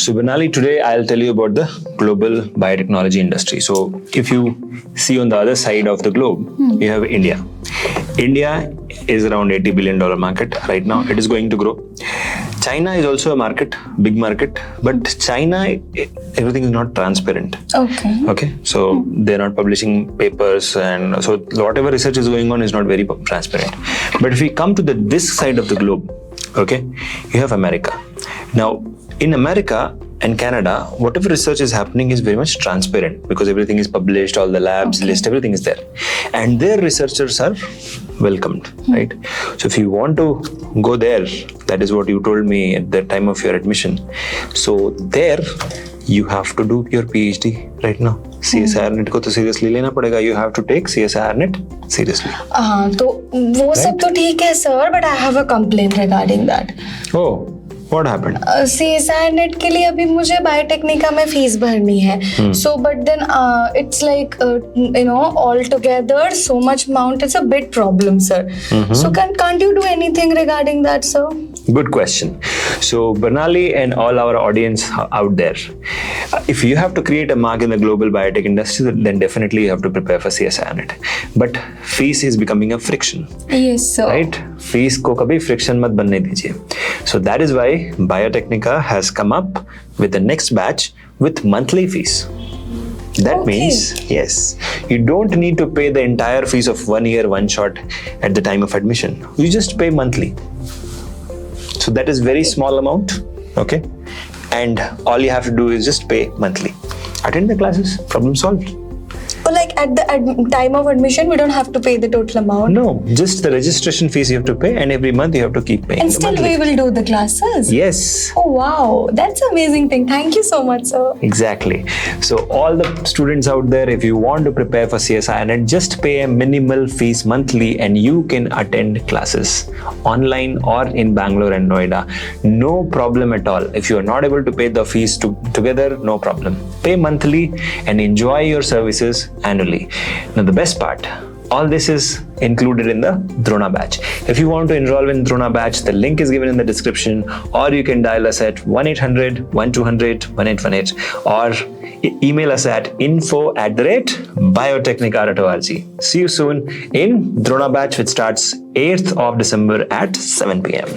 So Banali, today I'll tell you about the global biotechnology industry. So if you see on the other side of the globe, you have India. India is around $80 billion market right now. It is going to grow. China is also a market, big market, but China, everything is not transparent. Okay. So they're not publishing papers, and so whatever research is going on is not very transparent. But if we come to this side of the globe, okay, you have America. Now, in America and Canada, whatever research is happening is very much transparent because everything is published, all the labs list, everything is there. And their researchers are welcomed, right? So if you want to go there, that is what you told me at the time of your admission. So there, you have to do your PhD right now. CSIR net को तो seriously लेना पड़ेगा. You have to take CSIR net seriously. तो वो सब तो ठीक है sir, but I have a complaint regarding that. Oh. What happened? CSIR net के लिए अभी मुझे बायोटेक्निका में फीस भरनी है. So but then it's like all together so much amount. It's a big problem, sir. So can't you do anything regarding that, sir? Good question. So Banali and all our audience out there, if you have to create a mark in the global biotech industry, then definitely you have to prepare for CSIR net. But fees is becoming a friction. Yes, sir. Right? Fees को कभी friction मत बनने दीजिए. So that is why Biotecnika has come up with the next batch with monthly fees. That means, yes, you don't need to pay the entire fees of 1 year, one shot at the time of admission. You just pay monthly. So that is very small amount, okay? And all you have to do is just pay monthly. Attend the classes, problem solved. Or like at the time of admission, we don't have to pay the total amount? No, just the registration fees you have to pay, and every month you have to keep paying. And still we will do the classes? Yes. Oh wow, that's an amazing thing. Thank you so much, sir. Exactly. So all the students out there, if you want to prepare for CSIR net, just pay a minimal fees monthly and you can attend classes online or in Bangalore and Noida. No problem at all. If you are not able to pay the fees together, no problem. Pay monthly and enjoy your services annually. Now the best part, all this is included in the Drona batch. If you want to enroll in Drona batch, the link is given in the description, or you can dial us at 1-800-1200-1818 or email us at info@biotechnica.org. See you soon in Drona batch, which starts 8th of December at 7 p.m.